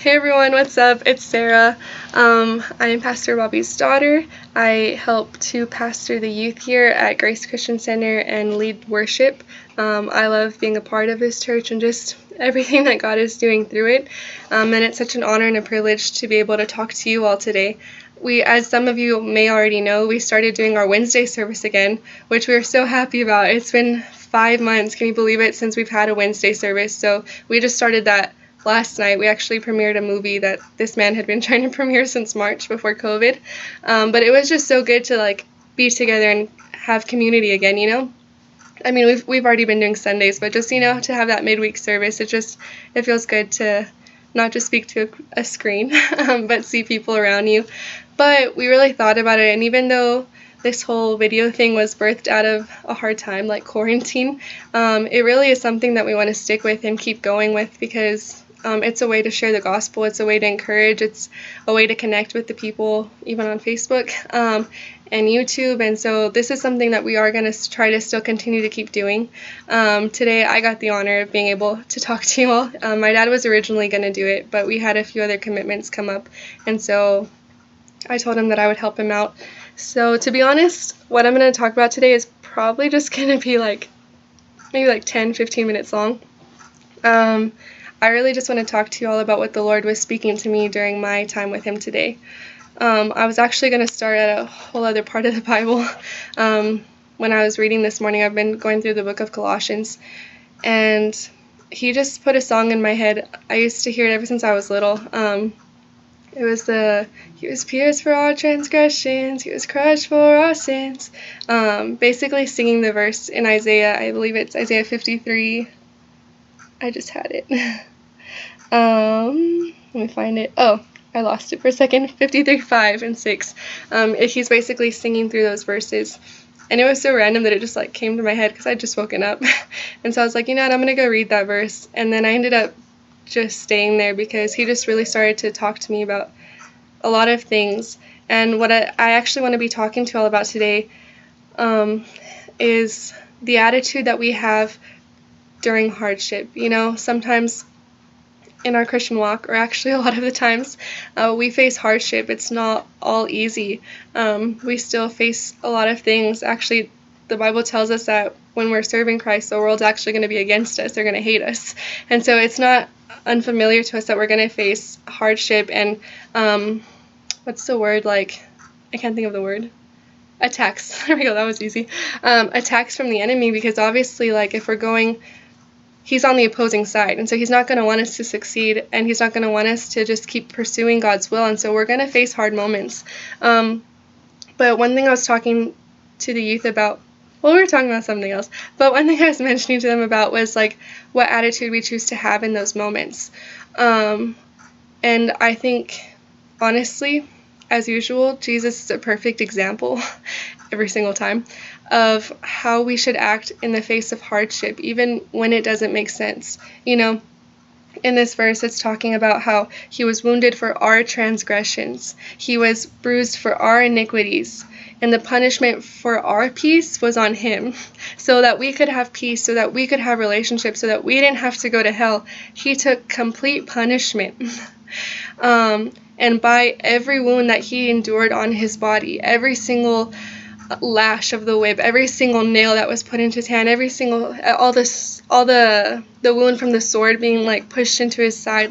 Hey everyone, what's up? It's Sarah. I am Pastor Bobby's daughter. I help to pastor the youth here at Grace Christian Center and lead worship. I love being a part of this church and just everything that God is doing through it. And it's such an honor and a privilege to be able to talk to you all today. As some of you may already know, we started doing our Wednesday service again, which we're so happy about. It's been 5 months, can you believe it, since we've had a Wednesday service. So we just started that last night. We actually premiered a movie that this man had been trying to premiere since March before COVID. But it was just so good to be together and have community again, you know? I mean, we've already been doing Sundays, but just, to have that midweek service, it feels good to not just speak to a screen, but see people around you. But we really thought about it, and even though this whole video thing was birthed out of a hard time like quarantine, it really is something that we want to stick with and keep going with because it's a way to share the gospel, it's a way to encourage, it's a way to connect with the people, even on Facebook and YouTube, and so this is something that we are going to try to still continue to keep doing. Today I got the honor of being able to talk to you all. My dad was originally going to do it, but we had a few other commitments come up, and so I told him that I would help him out. So to be honest, what I'm going to talk about today is probably just going to be maybe 10-15 minutes long. I really just want to talk to you all about what the Lord was speaking to me during my time with him today. I was actually going to start at a whole other part of the Bible. When I was reading this morning, I've been going through the book of Colossians, and he just put a song in my head. I used to hear it ever since I was little. It was he was pierced for our transgressions, he was crushed for our sins. Basically singing the verse in Isaiah, I believe it's Isaiah 53. I just had it. Let me find it. Oh, I lost it for a second. 53:5 and 6. He's basically singing through those verses. And it was so random that it just came to my head because I'd just woken up. And so I was like, I'm going to go read that verse. And then I ended up just staying there because he just really started to talk to me about a lot of things. And what I actually want to be talking to you all about today is the attitude that we have during hardship. Sometimes in our Christian walk, or actually a lot of the times, we face hardship. It's not all easy. We still face a lot of things. Actually, the Bible tells us that when we're serving Christ, the world's actually going to be against us. They're going to hate us. And so it's not unfamiliar to us that we're going to face hardship and, what's the word? I can't think of the word. Attacks. There we go. That was easy. Attacks from the enemy, because obviously, if we're going, he's on the opposing side. And so he's not going to want us to succeed, and he's not going to want us to just keep pursuing God's will. And so we're going to face hard moments. But one thing I was talking to the youth about, we were talking about something else, but one thing I was mentioning to them about was what attitude we choose to have in those moments. And I think, honestly, as usual, Jesus is a perfect example every single time of how we should act in the face of hardship, even when it doesn't make sense. In this verse, it's talking about how he was wounded for our transgressions. He was bruised for our iniquities. And the punishment for our peace was on him, so that we could have peace, so that we could have relationships, so that we didn't have to go to hell. He took complete punishment. And by every wound that he endured on his body, every single lash of the whip, every single nail that was put into his hand, all the wound from the sword being pushed into his side,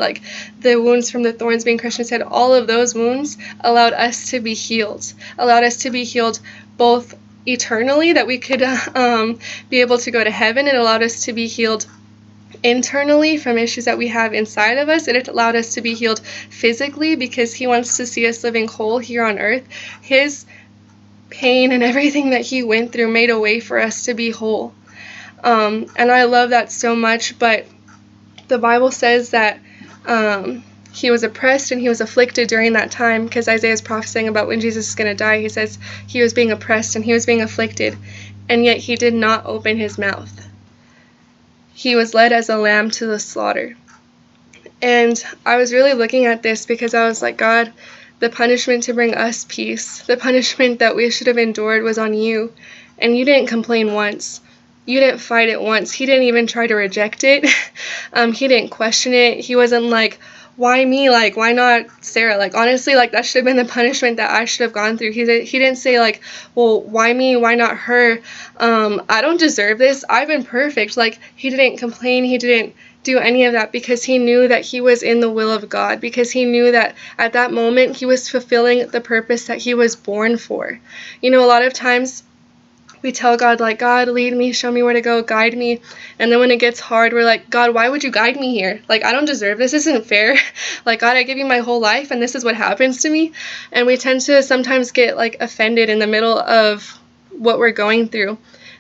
the wounds from the thorns being crushed in his head, all of those wounds allowed us to be healed, both eternally, that we could be able to go to heaven. It allowed us to be healed internally from issues that we have inside of us. It allowed us to be healed physically because he wants to see us living whole here on earth. His pain and everything that he went through made a way for us to be whole. And I love that so much, but the Bible says that he was oppressed and he was afflicted during that time, because Isaiah is prophesying about when Jesus is going to die. He says he was being oppressed and he was being afflicted, and yet he did not open his mouth. He was led as a lamb to the slaughter. And I was really looking at this because I was like, God, the punishment to bring us peace, the punishment that we should have endured was on you. And you didn't complain once. You didn't fight it once. He didn't even try to reject it. He didn't question it. He wasn't like, why me? Like, why not Sarah? Like, honestly, like, that should have been the punishment that I should have gone through. He didn't say, like, well, why me? Why not her? I don't deserve this. I've been perfect. Like, he didn't complain. He didn't do any of that because he knew that he was in the will of God, because he knew that at that moment he was fulfilling the purpose that he was born for. You know, a lot of times we tell God, like, God, lead me, show me where to go, guide me. And then when it gets hard, we're like, God, why would you guide me here? Like, I don't deserve this. This isn't fair. Like, God, I give you my whole life, and this is what happens to me. And we tend to sometimes get, like, offended in the middle of what we're going through.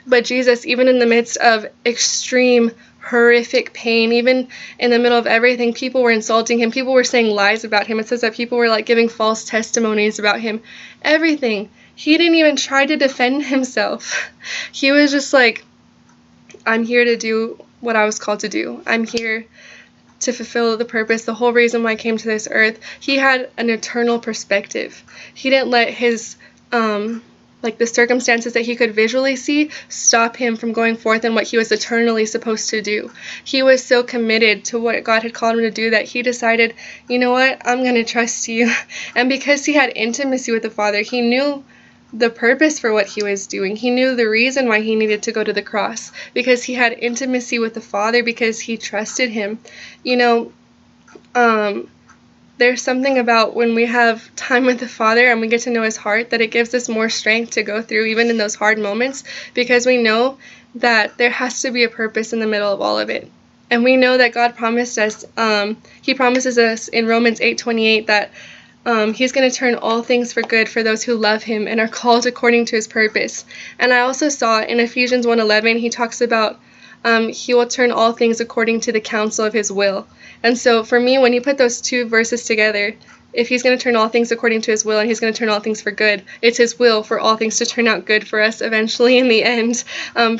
But Jesus, even in the midst of extreme, horrific pain, even in the middle of everything, people were insulting him. People were saying lies about him. It says that people were, like, giving false testimonies about him. Everything. He didn't even try to defend himself. He was just like, I'm here to do what I was called to do. I'm here to fulfill the purpose, the whole reason why I came to this earth. He had an eternal perspective. He didn't let his, like, the circumstances that he could visually see stop him from going forth in what he was eternally supposed to do. He was so committed to what God had called him to do that he decided, you know what, I'm going to trust you. And because he had intimacy with the Father, he knew the purpose for what he was doing. He knew the reason why he needed to go to the cross, because he had intimacy with the Father, because he trusted him. You know, there's something about when we have time with the Father and we get to know his heart that it gives us more strength to go through even in those hard moments, because we know that there has to be a purpose in the middle of all of it. And we know that God promised us, he promises us in Romans 8:28 that he's going to turn all things for good for those who love him and are called according to his purpose. And I also saw in Ephesians 1:11, he talks about he will turn all things according to the counsel of his will. And so for me, when you put those two verses together, if he's going to turn all things according to his will and he's going to turn all things for good, it's his will for all things to turn out good for us eventually in the end,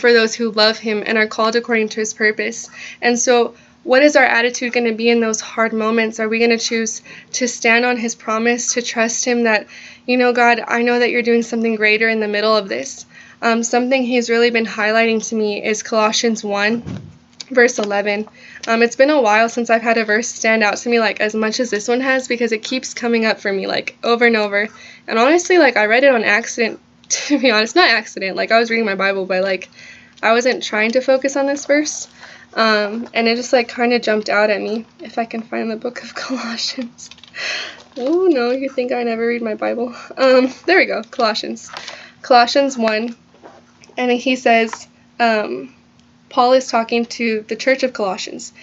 for those who love him and are called according to his purpose. And so what is our attitude going to be in those hard moments? Are we going to choose to stand on his promise, to trust him that, you know, God, I know that you're doing something greater in the middle of this? Something he's really been highlighting to me is Colossians 1, verse 11. It's been a while since I've had a verse stand out to me like as much as this one has, because it keeps coming up for me like over and over. And honestly, like, I read it on accident, to be honest. Not accident, like I was reading my Bible, but like I wasn't trying to focus on this verse. And it just like kind of jumped out at me. If I can find the book of Colossians. Oh no, you think I never read my Bible? There we go, Colossians 1, and he says, Paul is talking to the church of Colossians,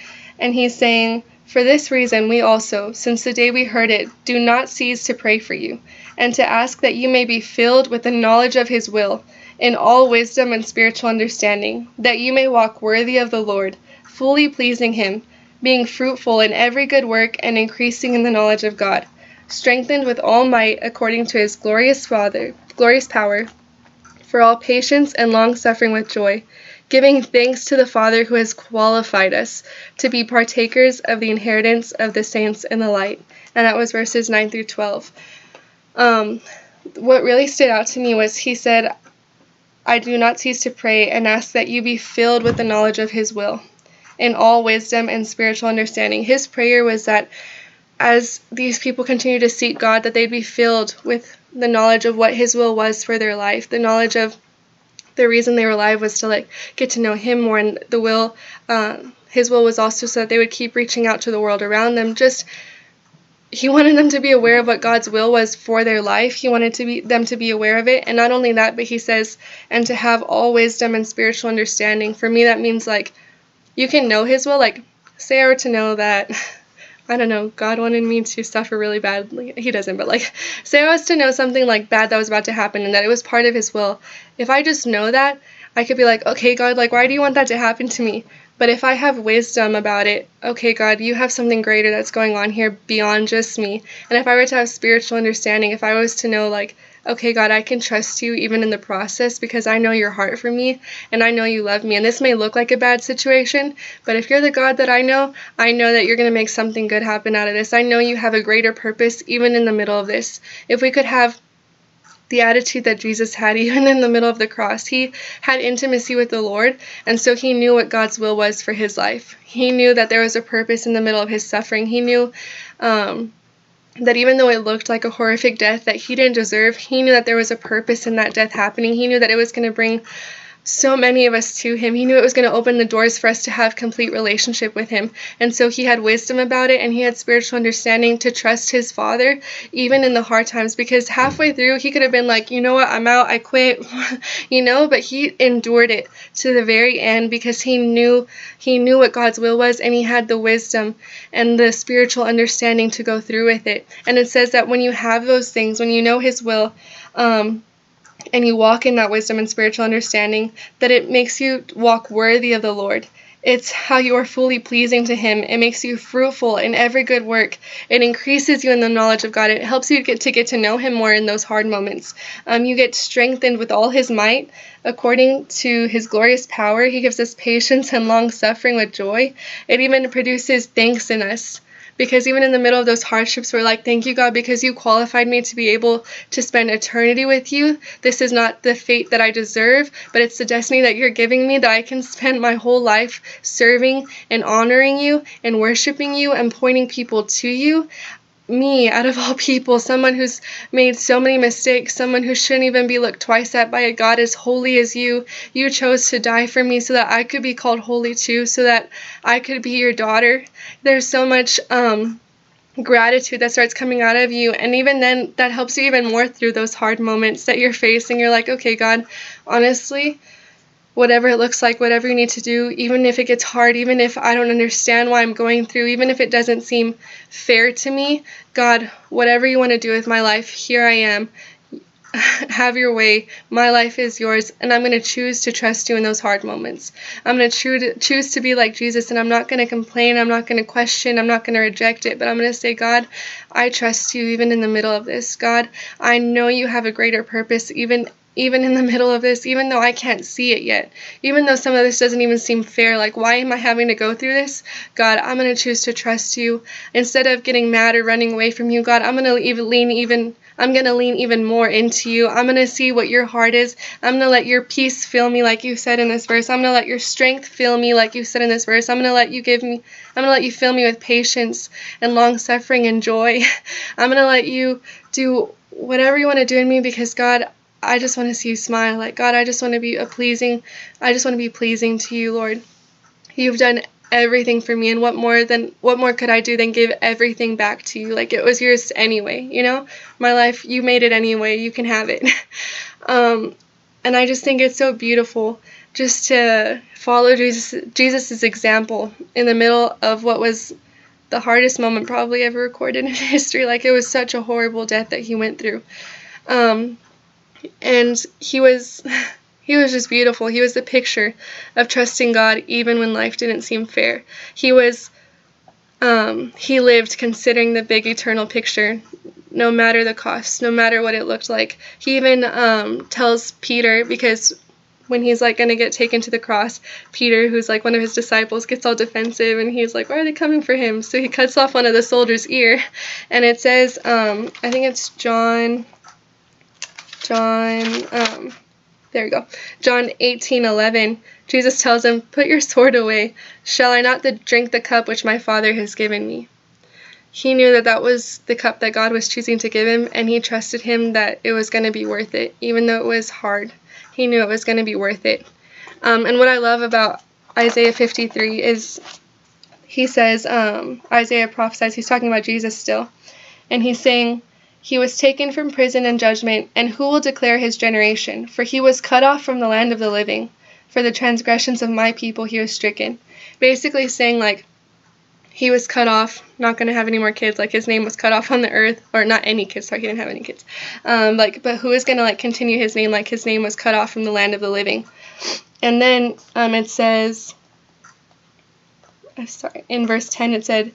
and he's saying, for this reason we also, since the day we heard it, do not cease to pray for you, and to ask that you may be filled with the knowledge of his will, in all wisdom and spiritual understanding, that you may walk worthy of the Lord, fully pleasing him, being fruitful in every good work and increasing in the knowledge of God, strengthened with all might according to his glorious power, for all patience and long-suffering with joy, giving thanks to the Father who has qualified us to be partakers of the inheritance of the saints in the light. And that was verses 9 through 12. What really stood out to me was he said, I do not cease to pray and ask that you be filled with the knowledge of his will, in all wisdom and spiritual understanding. His prayer was that as these people continue to seek God, that they'd be filled with the knowledge of what his will was for their life, the knowledge of the reason they were alive was to like get to know him more, and the will, his will was also so that they would keep reaching out to the world around them. Just he wanted them to be aware of what God's will was for their life. He wanted them to be aware of it, and not only that, but he says, and to have all wisdom and spiritual understanding. For me, that means like you can know his will. Like, say I were to know that, I don't know, God wanted me to suffer really badly. He doesn't, but like, say I was to know something like bad that was about to happen and that it was part of his will. If I just know that, I could be like, okay, God, like, why do you want that to happen to me? But if I have wisdom about it, okay, God, you have something greater that's going on here beyond just me. And if I were to have spiritual understanding, if I was to know like, okay, God, I can trust you even in the process because I know your heart for me and I know you love me. And this may look like a bad situation, but if you're the God that I know that you're going to make something good happen out of this. I know you have a greater purpose even in the middle of this. If we could have the attitude that Jesus had even in the middle of the cross. He had intimacy with the Lord, and so he knew what God's will was for his life. He knew that there was a purpose in the middle of his suffering. He knew that even though it looked like a horrific death that he didn't deserve, he knew that there was a purpose in that death happening. He knew that it was going to bring so many of us to him. He knew it was going to open the doors for us to have complete relationship with him. And so he had wisdom about it, and he had spiritual understanding to trust his Father even in the hard times, because halfway through he could have been like, you know what, I'm out, I quit, but he endured it to the very end because he knew what God's will was, and he had the wisdom and the spiritual understanding to go through with it. And it says that when you have those things, when you know his will, and you walk in that wisdom and spiritual understanding, that it makes you walk worthy of the Lord. It's how you are fully pleasing to him. It makes you fruitful in every good work. It increases you in the knowledge of God. It helps you get to know him more in those hard moments. You get strengthened with all his might according to his glorious power. He gives us patience and long suffering with joy. It even produces thanks in us. Because even in the middle of those hardships, we're like, thank you, God, because you qualified me to be able to spend eternity with you. This is not the fate that I deserve, but it's the destiny that you're giving me, that I can spend my whole life serving and honoring you and worshiping you and pointing people to you. Me, out of all people, someone who's made so many mistakes, someone who shouldn't even be looked twice at by a God as holy as you chose to die for me so that I could be called holy too, so that I could be your daughter. There's so much gratitude that starts coming out of you, and even then that helps you even more through those hard moments that you're facing. You're like, okay, God, honestly, whatever it looks like, whatever you need to do, even if it gets hard, even if I don't understand why I'm going through, even if it doesn't seem fair to me, God, whatever you want to do with my life, here I am. Have your way. My life is yours, and I'm going to choose to trust you in those hard moments. I'm going to choose to be like Jesus, and I'm not going to complain. I'm not going to question. I'm not going to reject it, but I'm going to say, God, I trust you even in the middle of this. God, I know you have a greater purpose even in the middle of this, even though I can't see it yet, even though some of this doesn't even seem fair, like, why am I having to go through this? God, I'm going to choose to trust you. Instead of getting mad or running away from you, God, I'm going to lean even more into you. I'm going to see what your heart is. I'm going to let your peace fill me, like you said in this verse. I'm going to let your strength fill me, like you said in this verse. I'm going to let you fill me with patience and long suffering and joy. I'm going to let you do whatever you want to do in me, because God, I just want to see you smile. Like, God, I just want to be pleasing to you, Lord. You've done everything for me, and what more could I do than give everything back to you? Like, it was yours anyway, my life, you made it anyway, you can have it. And I just think it's so beautiful just to follow Jesus's example in the middle of what was the hardest moment probably ever recorded in history. Like, it was such a horrible death that he went through. And he was just beautiful. He was the picture of trusting God even when life didn't seem fair. He lived considering the big eternal picture, no matter the cost, no matter what it looked like. He even tells Peter, because when he's like going to get taken to the cross, Peter, who's like one of his disciples, gets all defensive, and he's like, why are they coming for him? So he cuts off one of the soldiers' ear, and it says, I think it's John, there we go. John 18:11. Jesus tells him, put your sword away. Shall I not drink the cup which my Father has given me? He knew that was the cup that God was choosing to give him, and he trusted him that it was going to be worth it, even though it was hard. He knew it was going to be worth it. And what I love about Isaiah 53 is he says, Isaiah prophesies, he's talking about Jesus still, and he's saying, he was taken from prison and judgment, and who will declare his generation? For he was cut off from the land of the living. For the transgressions of my people he was stricken. Basically saying, like, he was cut off, not going to have any more kids, like his name was cut off on the earth, or not any kids, sorry, he didn't have any kids. But who is going to, like, continue his name, like his name was cut off from the land of the living. And then it says, in verse 10 it said,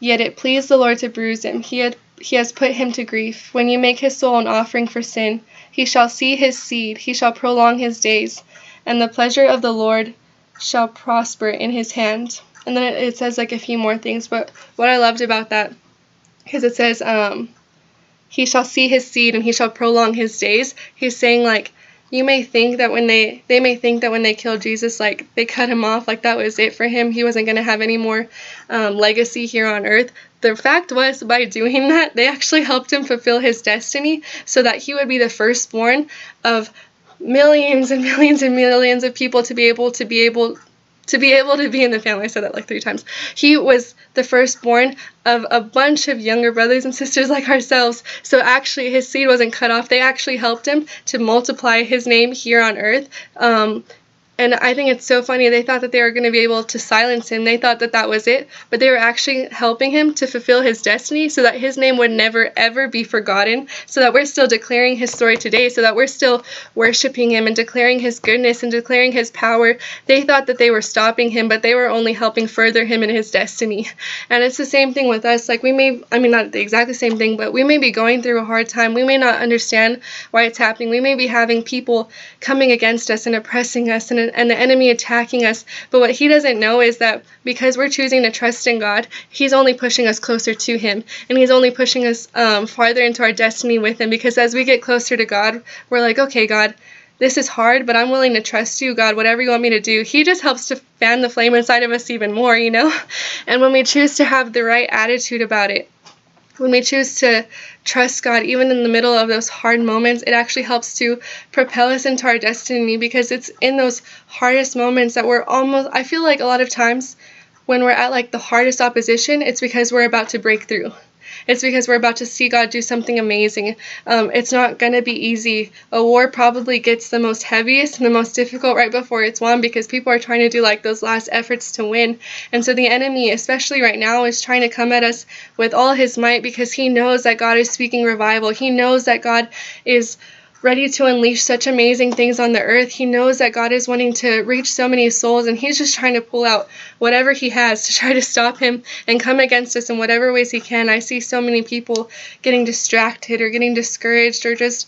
yet it pleased the Lord to bruise him. He has put him to grief. When you make his soul an offering for sin, he shall see his seed, he shall prolong his days, and the pleasure of the Lord shall prosper in his hand. And then it says like a few more things, but what I loved about that, because it says, he shall see his seed and he shall prolong his days. He's saying, like, you may think that when they may think that when they killed Jesus, like, they cut him off, like that was it for him. He wasn't going to have any more legacy here on earth. The fact was, by doing that, they actually helped him fulfill his destiny so that he would be the firstborn of millions and millions and millions of people to be able to be in the family. I said that like 3 times. He was the firstborn of a bunch of younger brothers and sisters like ourselves. So actually his seed wasn't cut off. They actually helped him to multiply his name here on earth. And I think it's so funny. They thought that they were going to be able to silence him. They thought that that was it. But they were actually helping him to fulfill his destiny so that his name would never, ever be forgotten. So that we're still declaring his story today. So that we're still worshiping him and declaring his goodness and declaring his power. They thought that they were stopping him, but they were only helping further him in his destiny. And it's the same thing with us. Like, not the exact same thing, but we may be going through a hard time. We may not understand why it's happening. We may be having people coming against us and oppressing us and the enemy attacking us. But what he doesn't know is that because we're choosing to trust in God, he's only pushing us closer to him. And he's only pushing us farther into our destiny with him. Because as we get closer to God, we're like, okay, God, this is hard, but I'm willing to trust you, God, whatever you want me to do. He just helps to fan the flame inside of us even more, you know? And when we choose to have the right attitude about it, when we choose to trust God, even in the middle of those hard moments, it actually helps to propel us into our destiny, because it's in those hardest moments that I feel like a lot of times when we're at like the hardest opposition, it's because we're about to break through. It's because we're about to see God do something amazing. It's not going to be easy. A war probably gets the most heaviest and the most difficult right before it's won, because people are trying to do like those last efforts to win. And so the enemy, especially right now, is trying to come at us with all his might, because he knows that God is speaking revival. He knows that God is ready to unleash such amazing things on the earth. He knows that God is wanting to reach so many souls, and he's just trying to pull out whatever he has to try to stop him and come against us in whatever ways he can. I see so many people getting distracted or getting discouraged or just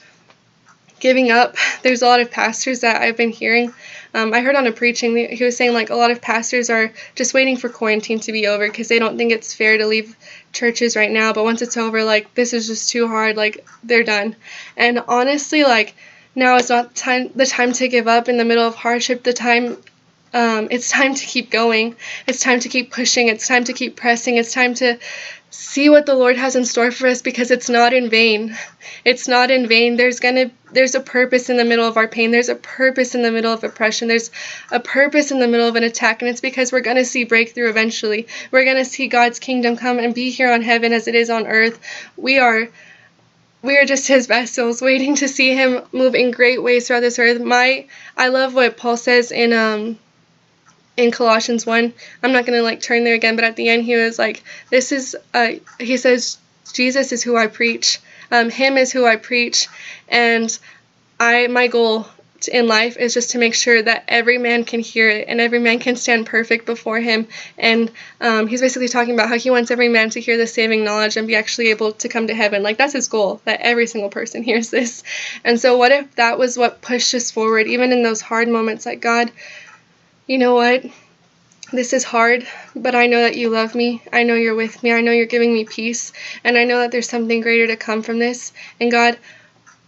giving up. There's a lot of pastors that I've been hearing. I heard on a preaching, he was saying like a lot of pastors are just waiting for quarantine to be over because they don't think it's fair to leave churches right now. But once it's over, like, this is just too hard, like, they're done. And honestly, like, now is not the time to give up in the middle of hardship. It's time to keep going. It's time to keep pushing. It's time to keep pressing. It's time to see what the Lord has in store for us, because it's not in vain. It's not in vain. There's a purpose in the middle of our pain. There's a purpose in the middle of oppression. There's a purpose in the middle of an attack, and it's because we're going to see breakthrough eventually. We're going to see God's kingdom come and be here on heaven as it is on earth. We are just his vessels, waiting to see him move in great ways throughout this earth. I love what Paul says in Colossians 1. I'm not going to like turn there again, but at the end he was like, he says, Jesus is who I preach. Him is who I preach. And my goal in life is just to make sure that every man can hear it and every man can stand perfect before him. And he's basically talking about how he wants every man to hear the saving knowledge and be actually able to come to heaven. Like, that's his goal, that every single person hears this. And so what if that was what pushed us forward, even in those hard moments? Like, God, you know what? This is hard, but I know that you love me. I know you're with me. I know you're giving me peace. And I know that there's something greater to come from this. And God,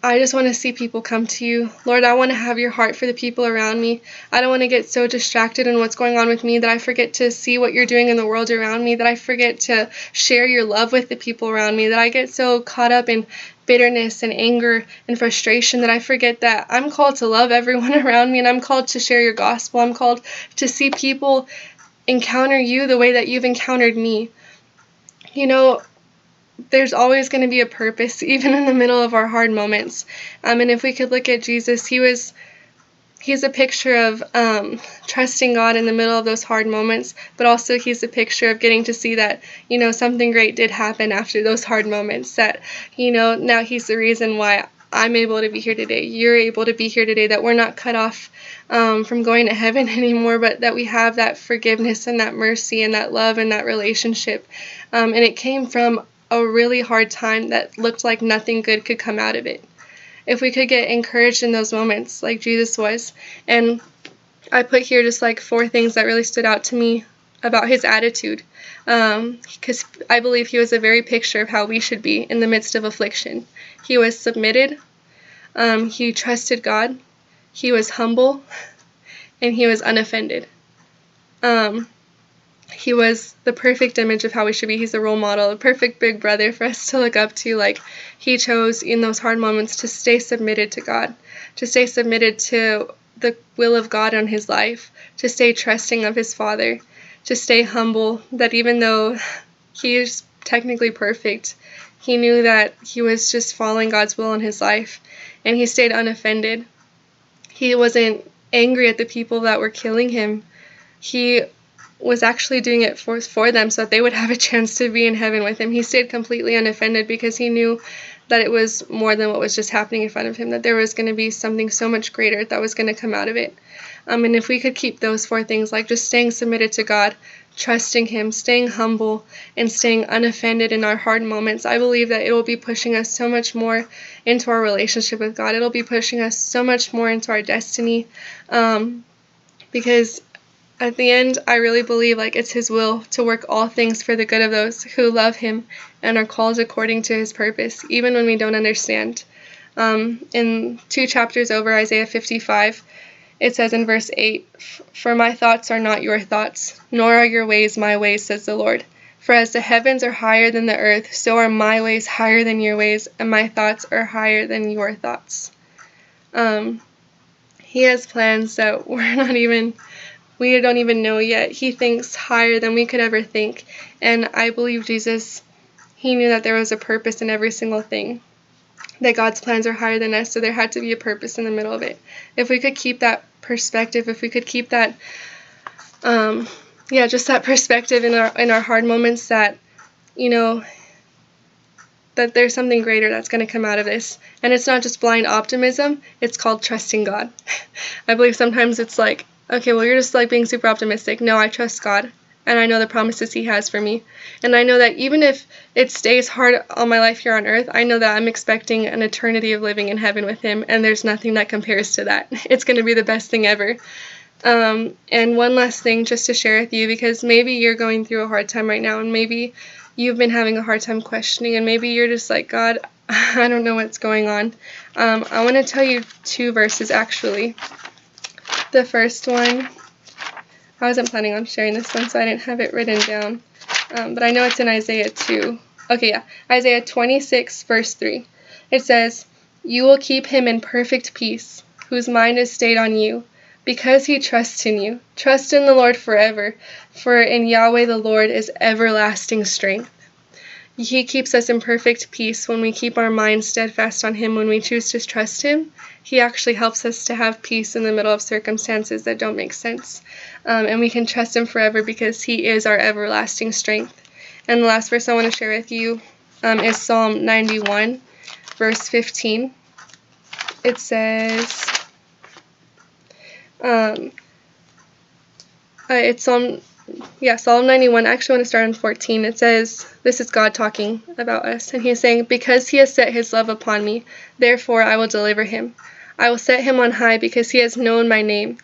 I just want to see people come to you. Lord, I want to have your heart for the people around me. I don't want to get so distracted in what's going on with me that I forget to see what you're doing in the world around me, that I forget to share your love with the people around me, that I get so caught up in bitterness and anger and frustration that I forget that I'm called to love everyone around me, and I'm called to share your gospel. I'm called to see people encounter you the way that you've encountered me. You know, there's always going to be a purpose, even in the middle of our hard moments. And if we could look at Jesus, he's a picture of trusting God in the middle of those hard moments, but also he's a picture of getting to see that, you know, something great did happen after those hard moments, that, you know, now he's the reason why I'm able to be here today. You're able to be here today, that we're not cut off from going to heaven anymore, but that we have that forgiveness and that mercy and that love and that relationship. And it came from a really hard time that looked like nothing good could come out of it. If we could get encouraged in those moments like Jesus was. And I put here just like 4 things that really stood out to me about his attitude, because I believe he was a very picture of how we should be in the midst of affliction. He was submitted, he trusted God, he was humble, and he was unoffended. He was the perfect image of how we should be. He's a role model, a perfect big brother for us to look up to. Like, he chose in those hard moments to stay submitted to God, to stay submitted to the will of God on his life, to stay trusting of his Father, to stay humble, that even though he is technically perfect, he knew that he was just following God's will in his life, and he stayed unoffended. He wasn't angry at the people that were killing him. He was actually doing it for them so that they would have a chance to be in heaven with him. He stayed completely unoffended because he knew that it was more than what was just happening in front of him, that there was going to be something so much greater that was going to come out of it. And if we could keep those 4 things, like just staying submitted to God, trusting him, staying humble, and staying unoffended in our hard moments, I believe that it will be pushing us so much more into our relationship with God. It'll be pushing us so much more into our destiny, because at the end, I really believe like it's his will to work all things for the good of those who love him and are called according to his purpose, even when we don't understand. In 2 chapters over, Isaiah 55, it says in verse 8, "For my thoughts are not your thoughts, nor are your ways my ways, says the Lord. For as the heavens are higher than the earth, so are my ways higher than your ways, and my thoughts are higher than your thoughts." He has plans that we don't even know yet. He thinks higher than we could ever think. And I believe Jesus, he knew that there was a purpose in every single thing, that God's plans are higher than us, so there had to be a purpose in the middle of it. If we could keep that perspective, if we could keep that, just that perspective in our hard moments, that, that there's something greater that's going to come out of this. And it's not just blind optimism, it's called trusting God. I believe sometimes it's like, okay, well, you're just like being super optimistic. No, I trust God, and I know the promises he has for me. And I know that even if it stays hard on my life here on earth, I know that I'm expecting an eternity of living in heaven with him, and there's nothing that compares to that. It's going to be the best thing ever. And one last thing just to share with you, because maybe you're going through a hard time right now, and maybe you've been having a hard time questioning, and maybe you're just like, God, I don't know what's going on. I want to tell you 2 verses, actually. The first one, I wasn't planning on sharing this one, so I didn't have it written down, but I know it's in Isaiah 2. Okay, yeah, Isaiah 26, verse 3. It says, "You will keep him in perfect peace, whose mind is stayed on you, because he trusts in you. Trust in the Lord forever, for in Yahweh the Lord is everlasting strength." He keeps us in perfect peace when we keep our minds steadfast on him, when we choose to trust him. He actually helps us to have peace in the middle of circumstances that don't make sense. And we can trust him forever because he is our everlasting strength. And the last verse I want to share with you is Psalm 91, verse 15. It says, it's Psalm 91. I actually want to start on 14. It says, this is God talking about us, and he's saying, "Because he has set his love upon me, therefore I will deliver him. I will set him on high because he has known my name.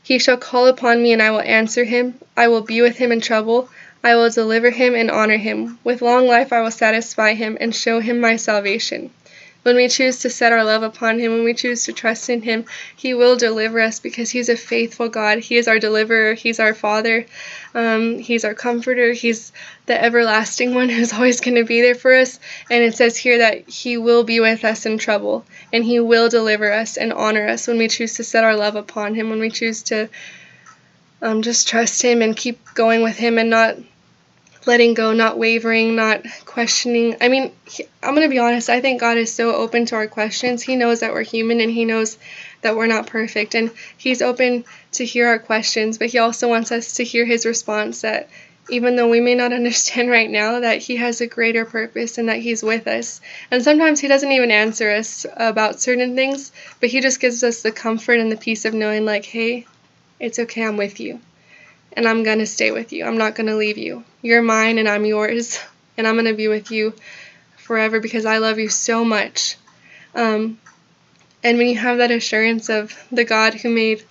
He shall call upon me, and I will answer him. I will be with him in trouble. I will deliver him and honor him. With long life I will satisfy him and show him my salvation." When we choose to set our love upon him, when we choose to trust in him, he will deliver us because he's a faithful God. He is our deliverer. He's our Father. He's our comforter. He's the everlasting one who's always going to be there for us. And it says here that he will be with us in trouble, and he will deliver us and honor us when we choose to set our love upon him, when we choose to just trust him and keep going with him and not letting go, not wavering, not questioning. I mean, I'm going to be honest, I think God is so open to our questions. He knows that we're human, and he knows that we're not perfect, and he's open to hear our questions, but he also wants us to hear his response, that even though we may not understand right now, that he has a greater purpose and that he's with us. And sometimes he doesn't even answer us about certain things, but he just gives us the comfort and the peace of knowing, like, hey, it's okay, I'm with you. And I'm going to stay with you. I'm not going to leave you. You're mine and I'm yours. And I'm going to be with you forever because I love you so much. And when you have that assurance of the God who made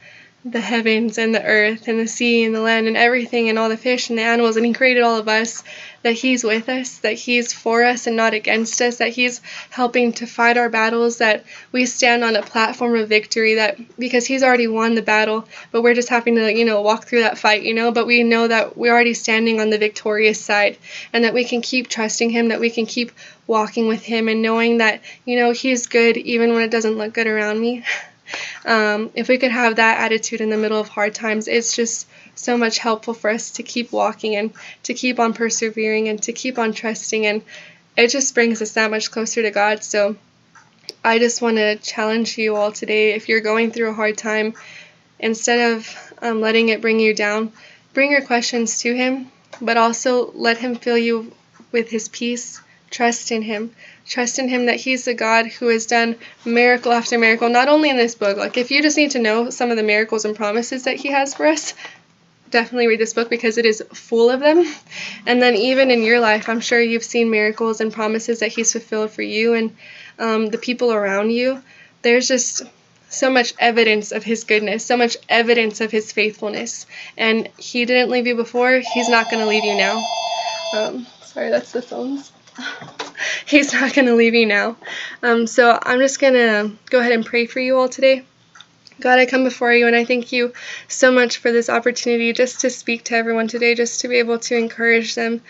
the heavens and the earth and the sea and the land and everything and all the fish and the animals, and he created all of us, that he's with us, that he's for us and not against us, that he's helping to fight our battles, that we stand on a platform of victory, that because he's already won the battle, but we're just having to, walk through that fight, but we know that we're already standing on the victorious side, and that we can keep trusting him, that we can keep walking with him and knowing that, he's good even when it doesn't look good around me. If we could have that attitude in the middle of hard times, it's just so much helpful for us to keep walking and to keep on persevering and to keep on trusting, and it just brings us that much closer to God. So I just want to challenge you all today, if you're going through a hard time, instead of letting it bring you down, bring your questions to him, but also let him fill you with his peace. Trust in him. Trust in him that he's the God who has done miracle after miracle, not only in this book. Like, if you just need to know some of the miracles and promises that he has for us, definitely read this book because it is full of them. And then even in your life, I'm sure you've seen miracles and promises that he's fulfilled for you and the people around you. There's just so much evidence of his goodness, so much evidence of his faithfulness. And he didn't leave you before. He's not going to leave you now. Sorry, that's the phones. He's not going to leave you now. So I'm just going to go ahead and pray for you all today. God, I come before you and I thank you so much for this opportunity just to speak to everyone today, just to be able to encourage them.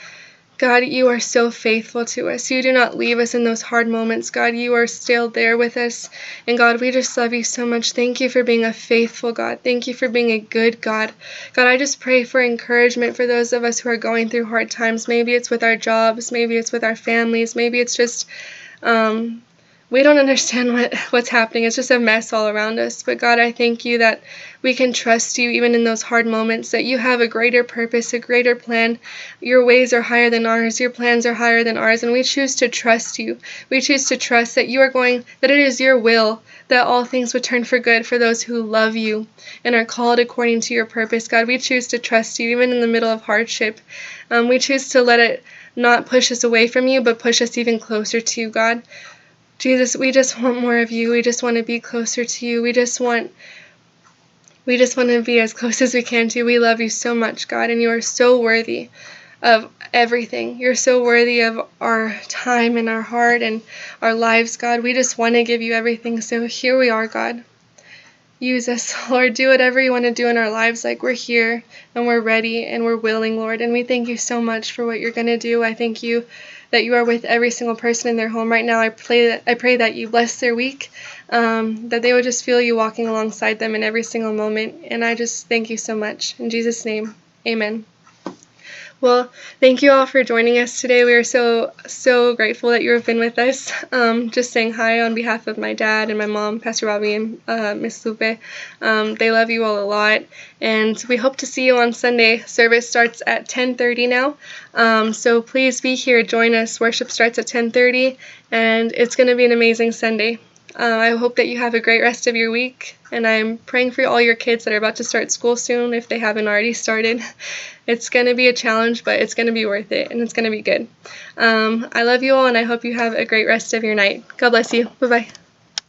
God, you are so faithful to us. You do not leave us in those hard moments. God, you are still there with us. And God, we just love you so much. Thank you for being a faithful God. Thank you for being a good God. God, I just pray for encouragement for those of us who are going through hard times. Maybe it's with our jobs. Maybe it's with our families. Maybe it's just we don't understand what's happening. It's just a mess all around us. But God, I thank you that we can trust you even in those hard moments, that you have a greater purpose, a greater plan. Your ways are higher than ours. Your plans are higher than ours. And we choose to trust you. We choose to trust that that it is your will that all things would turn for good for those who love you and are called according to your purpose. God, we choose to trust you even in the middle of hardship. We choose to let it not push us away from you, but push us even closer to you, God. Jesus, we just want more of you. We just want to be closer to you. We just want to be as close as we can to you. We love you so much, God, and you are so worthy of everything. You're so worthy of our time and our heart and our lives, God. We just want to give you everything. So here we are, God. Use us, Lord. Do whatever you want to do in our lives. Like, we're here and we're ready and we're willing, Lord. And we thank you so much for what you're going to do. I thank you that you are with every single person in their home right now. I pray that you bless their week, that they would just feel you walking alongside them in every single moment. And I just thank you so much. In Jesus' name, amen. Well, thank you all for joining us today. We are so grateful that you have been with us. Just saying hi on behalf of my dad and my mom, Pastor Bobby and Miss Lupe. They love you all a lot, and we hope to see you on Sunday. Service starts at 10:30 now, so please be here. Join us. Worship starts at 10:30, and it's going to be an amazing Sunday. I hope that you have a great rest of your week, and I'm praying for all your kids that are about to start school soon, if they haven't already started. It's going to be a challenge, but it's going to be worth it, and it's going to be good. I love you all, and I hope you have a great rest of your night. God bless you. Bye-bye.